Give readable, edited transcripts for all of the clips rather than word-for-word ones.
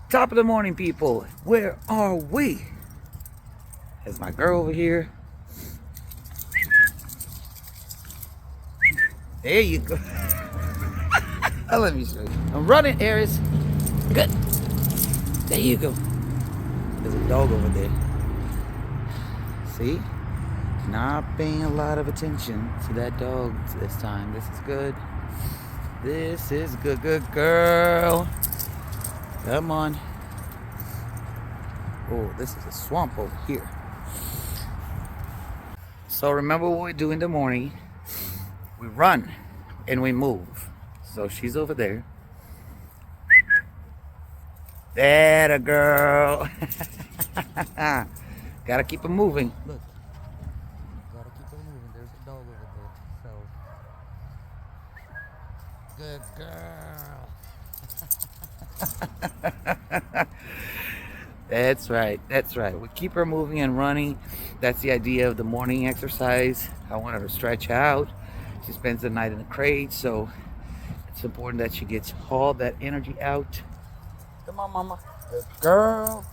Top of the morning, people. Where are we? There's my girl over here. There you go. Let me show you. I'm running, Eris. Good. There you go. There's a dog over there. See? Not paying a lot of attention to that dog this time. This is good. This is good, good girl. Come on. Oh, this is a swamp over here. So remember what we do in the morning. We run and we move. So she's over there. That a girl. Gotta keep it moving. Look. Gotta keep it moving. There's a dog over there. So good girl. That's right. That's right. We keep her moving and running. That's the idea of the morning exercise. I want her to stretch out. She spends the night in the crate, so it's important that she gets all that energy out. Come on, mama. Good girl.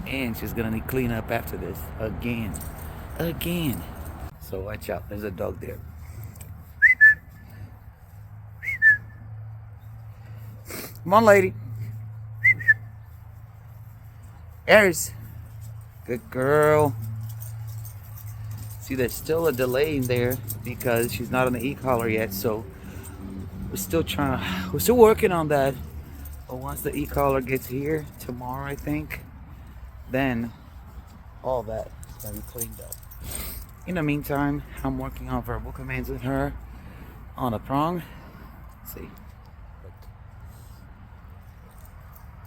And she's gonna need cleanup after this. Again. So watch out. There's a dog there. Come on, lady. Eris. Good girl. See, there's still a delay in there because she's not on the e-collar yet, so we're still working on that. But once the e-collar gets here tomorrow, I think, then all that is gonna be cleaned up. In the meantime, I'm working on verbal commands with her on a prong. Let's see.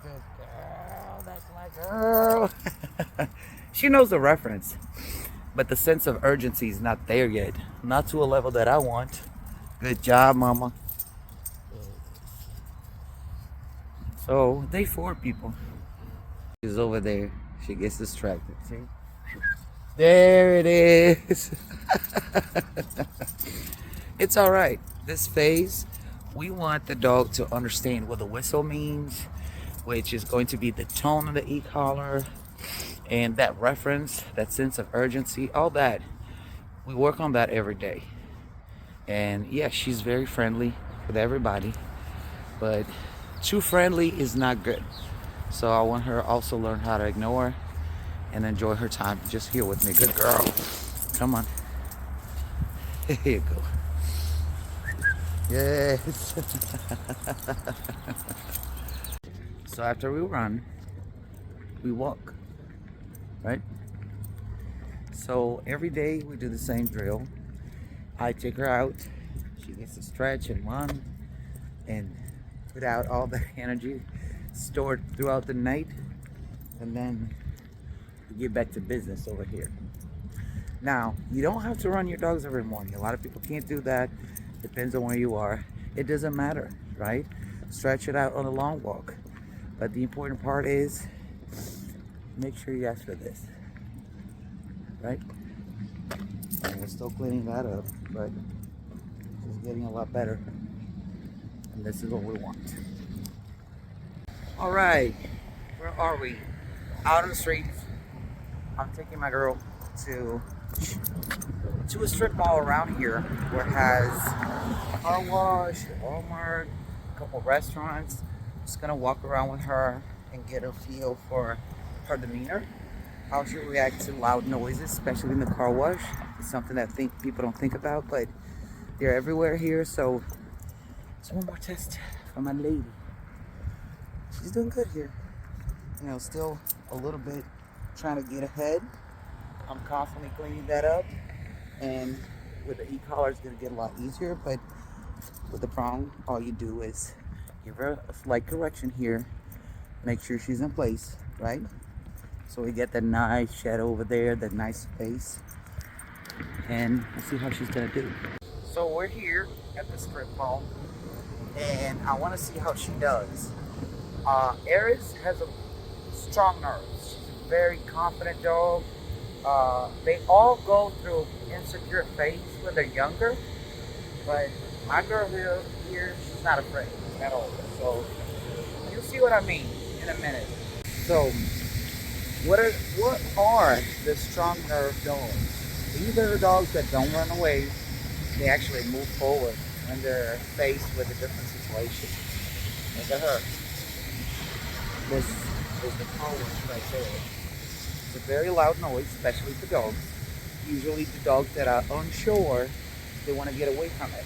Good girl, that's my girl. She knows the reference, but the sense of urgency is not there yet. Not to a level that I want. Good job, mama. So, day 4, people. She's over there. She gets distracted. See? There it is. It's all right. This phase, we want the dog to understand what the whistle means, which is going to be the tone of the e-collar and that reference, that sense of urgency, all that. We work on that every day. And yeah, she's very friendly with everybody, but too friendly is not good. So I want her also learn how to ignore and enjoy her time just here with me. Good girl. Come on. Here you go. Yes. So after we run, we walk, right? So every day we do the same drill. I take her out. She gets to stretch and run and put out all the energy stored throughout the night, and then we get back to business over here. Now, you don't have to run your dogs every morning. A lot of people can't do that. Depends on where you are. It doesn't matter, right? Stretch it out on a long walk. But the important part is make sure you ask for this, right? And we're still cleaning that up, but it's getting a lot better. And this is what we want. All right, where are we? Out on the streets. I'm taking my girl to a strip mall around here where it has a car wash, a Walmart, a couple restaurants. Just gonna walk around with her and get a feel for her demeanor, how she reacts to loud noises, especially in the car wash. It's something that people don't think about, but they're everywhere here. So it's one more test for my lady. She's doing good here. You know, still a little bit trying to get ahead. I'm constantly cleaning that up, and with the e-collar it's gonna get a lot easier, but with the prong, all you do is give her a slight correction here, make sure she's in place, right? So we get that nice shadow over there, that nice space, and we'll see how she's gonna do. So we're here at the strip mall, and I want to see how she does. Eris has a strong nerves. She's a very confident dog. They all go through insecure phase when they're younger, but my girl here, she's not afraid at all. So see what I mean in a minute. So, what are the strong nerve dogs? These are the dogs that don't run away. They actually move forward when they're faced with a different situation. Look at her. This is the car wash right there. It's a very loud noise, especially for dogs. Usually the dogs that are unsure, they want to get away from it.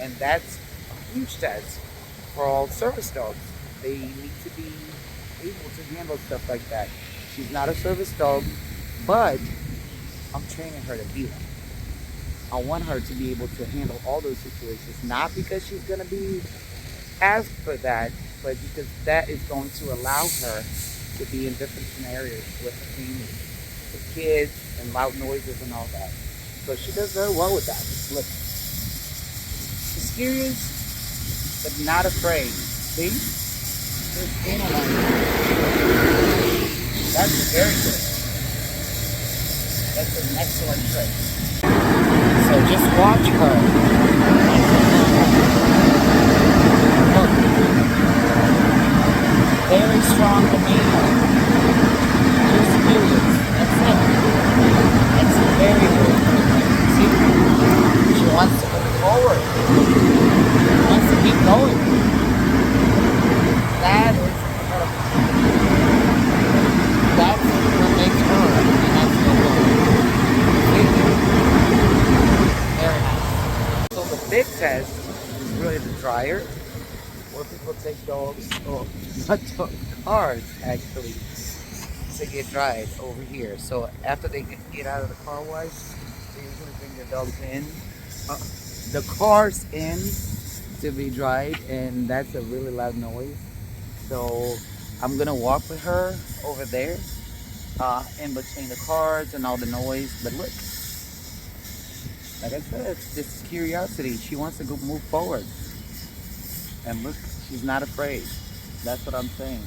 And that's a huge test for all service dogs. They need to be able to handle stuff like that. She's not a service dog, but I'm training her to be one. I want her to be able to handle all those situations, not because she's going to be asked for that, but because that is going to allow her to be in different scenarios with the family, with kids and loud noises and all that. So she does very well with that. Look, she's curious, but not afraid. See? Just analyze. That's very good. That's an excellent trick. So just watch her. Look. Very strong demeanor. Just curious. That's it. That's very good. See? She wants to move forward. She wants to keep going. That is incredible. That's what makes her, and that's the goal. Very nice. So the big test is really the dryer, where people take dogs, or not dogs, cars actually, to get dried over here. So after they get out of the car wash, they usually bring their dogs in, the cars in to be dried, and that's a really loud noise. So I'm gonna walk with her over there, in between the cars and all the noise. But look, like I said, this is curiosity. She wants to go move forward. And look, she's not afraid. That's what I'm saying.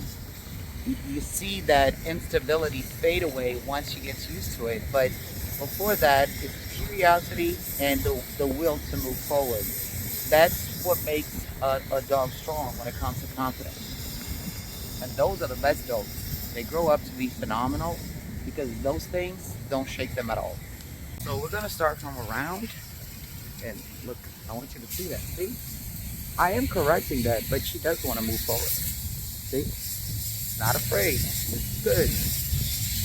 You see that instability fade away once she gets used to it. But before that, it's curiosity and the will to move forward. That's what makes a dog strong when it comes to confidence. And those are the best dogs. They grow up to be phenomenal because those things don't shake them at all. So we're gonna start from around, and look, I want you to see that. See, I am correcting that, but she does want to move forward. See, not afraid. It's good.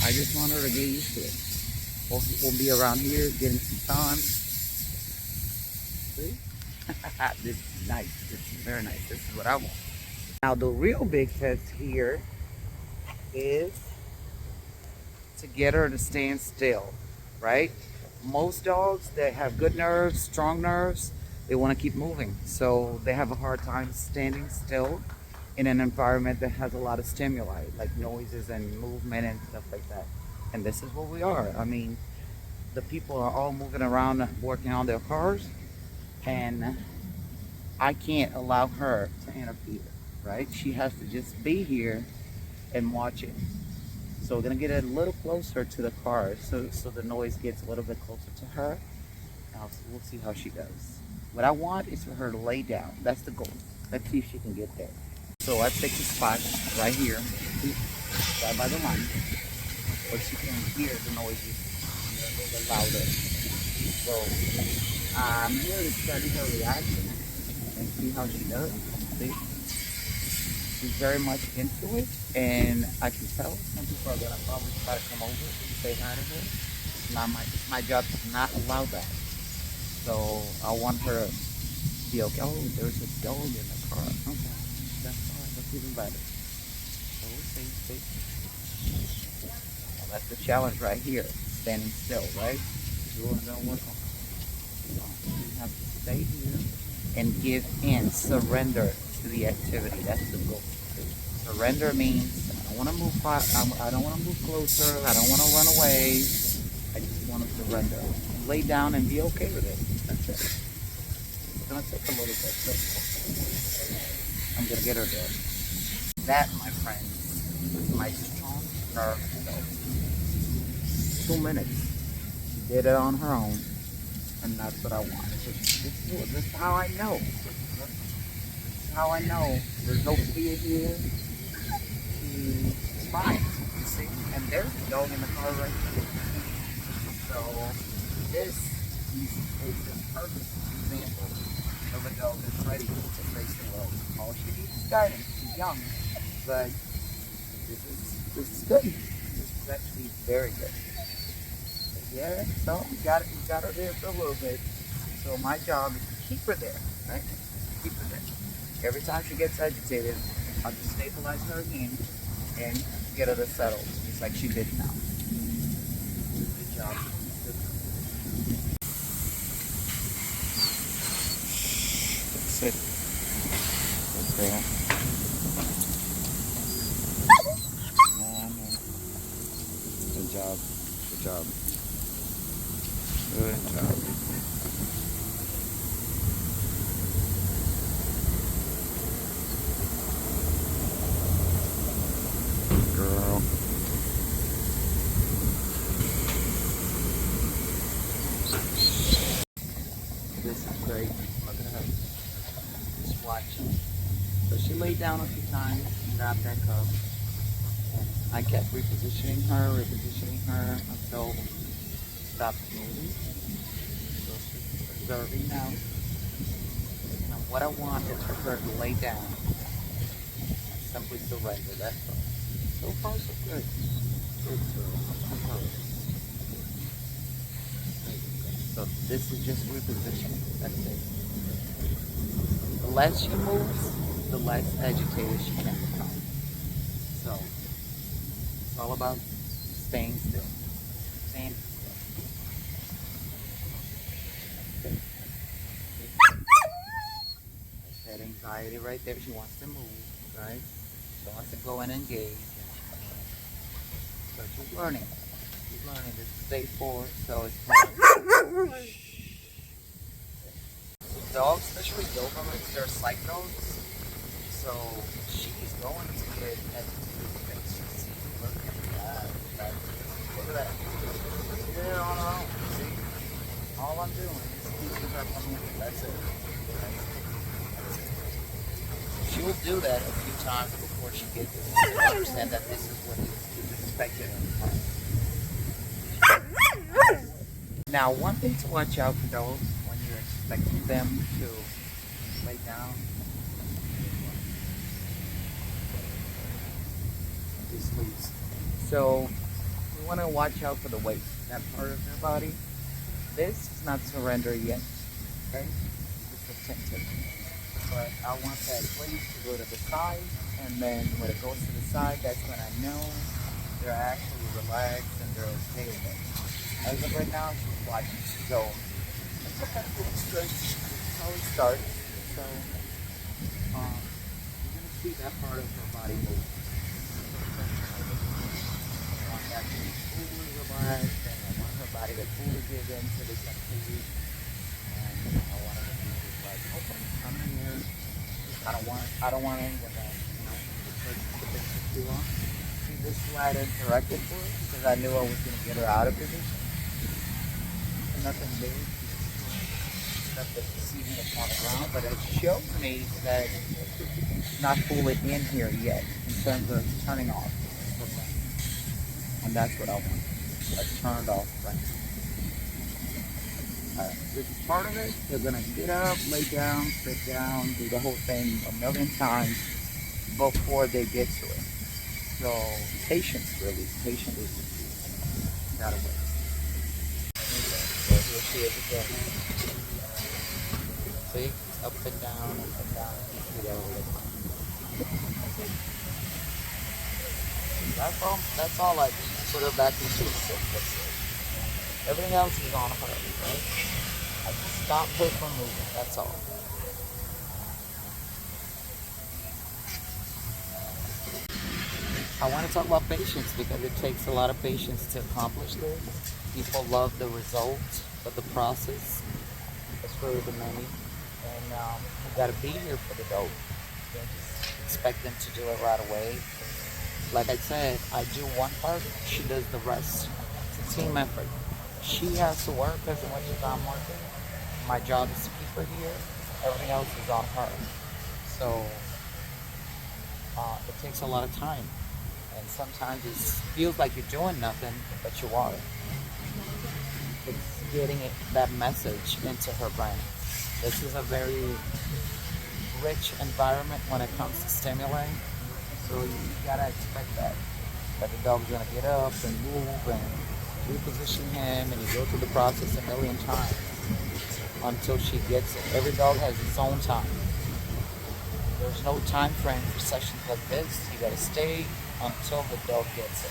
I just want her to get used to it. We'll be around here getting some sun. See, this is nice. This is very nice. This is what I want. Now the real big test here is to get her to stand still, right? Most dogs that have good nerves, strong nerves, they want to keep moving. So they have a hard time standing still in an environment that has a lot of stimuli, like noises and movement and stuff like that. And this is what we are. I mean, the people are all moving around, working on their cars, and I can't allow her to interfere, right? She has to just be here and watch it. So we're gonna get a little closer to the car, so the noise gets a little bit closer to her. We'll see how she does. What I want is for her to lay down. That's the goal. Let's see if she can get there. So I take the spot right here, right by the line, where she can hear the noises a little bit louder. So I'm here to study her reaction and see how she does. See? She's very much into it, and I can tell some people are gonna probably try to come over and say hi to her. Now my job to not allow that. So I want her to be okay. Oh, there's a dog in the car. Okay, that's fine. That's even better. So we'll see. Well, that's the challenge right here. Standing still, right? We're gonna work on it. So you have to stay here and give in, surrender to the activity. That's the goal. Surrender means I don't want to move I don't want to move closer. I don't want to run away. I just want to surrender. Lay down and be okay with it. That's it. It's gonna take a little bit. So I'm gonna get her there. That, my friend, is my strong nerve dog. 2 minutes. She did it on her own, and that's what I want. Just do it. This is how I know. This is how I know there's no fear here. She's fine, you see? And there's the dog in the car right there. So this is a perfect example of a dog that's ready to face the world. All she needs is guidance. She's young, but this is good. This is actually very good. But yeah, so we got her there for a little bit. So my job is to keep her there, right? Keep her there. Every time she gets agitated, I'll just stabilize her again and get her to settle, just like she did now. Good job. Sit. Good girl. Good job. Good job. Good job. Girl. This is great. Look at her. Just watching. So she laid down a few times and grabbed that cup. And I kept repositioning her until she stopped moving. So she's observing now. And what I want is for her to lay down. Simply surrender, that's all. So far, so good. Good girl. So this is just repositioning. That's it. The less she moves, the less agitated she can become. So it's all about staying still. Staying still. That anxiety right there. She wants to move, right? She wants to go and engage. So she's learning. She's learning. This is day 4, so it's hard. Dogs, especially Dobermans, they're psychos. So she's going to get agitated because look at that. Look at that. Yeah, on her own. See? All I'm doing is keeping her from moving. That's it. She'll do that a few times before she gets it. She'll understand that this is what is expected of her. Now, one thing to watch out for dogs when you're expecting them to lay down. This leaves. So, we want to watch out for the waist, that part of their body. This is not surrender yet. Okay? It's attentive. But I want that waist to go to the side, and then when it goes to the side, that's when I know they're actually relaxed and they're okay with it. As of right now, she's watching. So, it's okay. It's good. That's how it starts. So, you're going to see that part of her body move. I want that to be fully relaxed, and I want her body to fully give into this activity. And I want her to be just like, okay, come in here. I don't want anyone that, the things too long. See, this is why I didn't correct it for her, because I knew I was going to get her out of position. And nothing big. Stuff that you see when it's on the ground, but it shows me that it's not fully in here yet, in terms of turning off. And that's what I want. Like turned off right now. This is part of it. They're going to get up, lay down, sit down, do the whole thing a million times before they get to it. So, patience really. Patience is gotta wait. So here she is again. See? Up and down, see that all the time. That's all I do. Put her back into the sit. Everything else is on her, right? I just stop her from moving, that's all. I want to talk about patience because it takes a lot of patience to accomplish this. People love the result, but the process is really the money. And you got to be here for the dog. You can't just expect them to do it right away. Like I said, I do one part, she does the rest. It's a team effort. She has to work as much as I'm working. My job is to keep her here. Everything else is on her. So it takes a lot of time. And sometimes it feels like you're doing nothing, but you are. It's getting that message into her brain. This is a very rich environment when it comes to stimuli. So you gotta expect that the dog's gonna get up and move and reposition him, and you go through the process a million times until she gets it. Every dog has its own time. There's no time frame for sessions like this. You gotta stay until the dog gets it.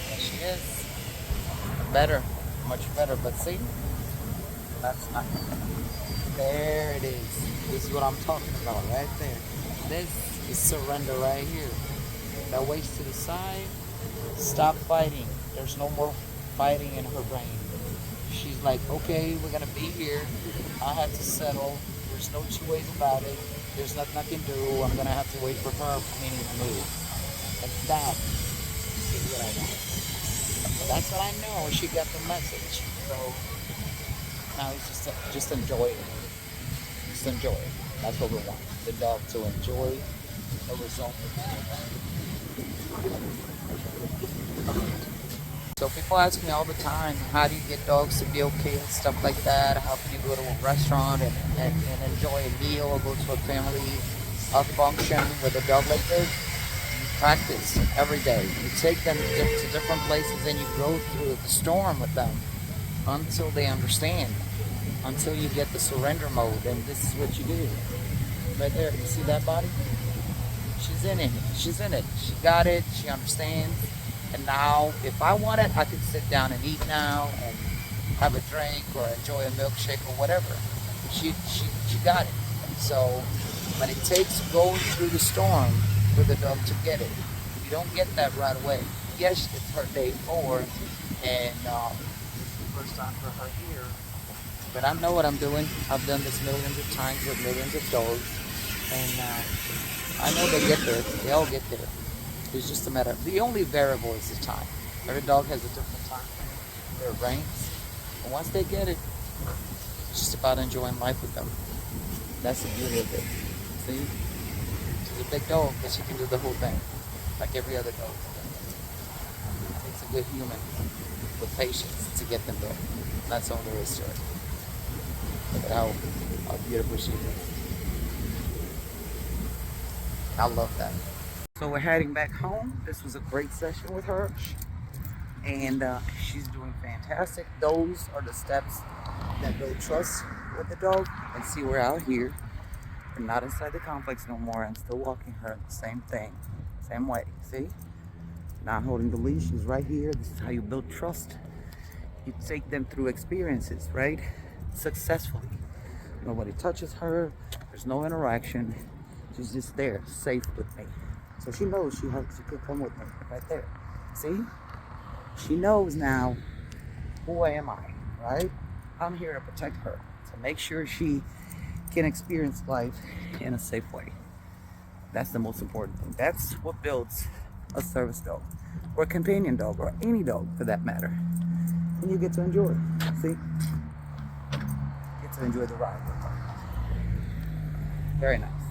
There she is. Better, much better. But see, that's not. There it is. This is what I'm talking about right there. This is surrender right here. That waist to the side. Stop fighting. There's no more fighting in her brain. She's like, okay, we're gonna be here. I have to settle. There's no two ways about it. There's nothing I can do. I'm gonna have to wait for her for me to move. And that is what I want. That's what I know. She got the message. So now it's just enjoy it. Just enjoy it. That's what we want. The dog to enjoy the result. So people ask me all the time, how do you get dogs to be okay and stuff like that? How can you go to a restaurant and enjoy a meal or go to a family function with a dog like this? You practice every day. You take them to different places and you go through the storm with them until they understand, until you get the surrender mode. And this is what you do. Right there, you see that body? She's in it. She's in it. She got it. She understands. And now, if I want it, I can sit down and eat now and have a drink or enjoy a milkshake or whatever. She got it. So, but it takes going through the storm for the dog to get it. You don't get that right away. Yes, it's her day 4, and this is the first time for her here. But I know what I'm doing. I've done this millions of times with millions of dogs, and I know they get there. They all get there. It's just a matter of, the only variable is the time. Every dog has a different time in their brains. And once they get it, it's just about enjoying life with them. That's the beauty of it. See? She's a big dog, but she can do the whole thing. Like every other dog. It takes a good human with patience to get them there. That's all there is to it. Look at how beautiful she is. I love that. So we're heading back home. This was a great session with her, and she's doing fantastic. Those are the steps that build trust with the dog. And see, we're out here. We're not inside the complex no more. I'm still walking her. Same thing, same way. See, not holding the leash. She's right here. This is how you build trust. You take them through experiences, right? Successfully. Nobody touches her. There's no interaction. She's just there, safe with me. So she knows she can come with me right there. See? She knows now, who am I, right? I'm here to protect her, to make sure she can experience life in a safe way. That's the most important thing. That's what builds a service dog, or a companion dog, or any dog for that matter. And you get to enjoy it. See? You get to enjoy the ride with her. Very nice.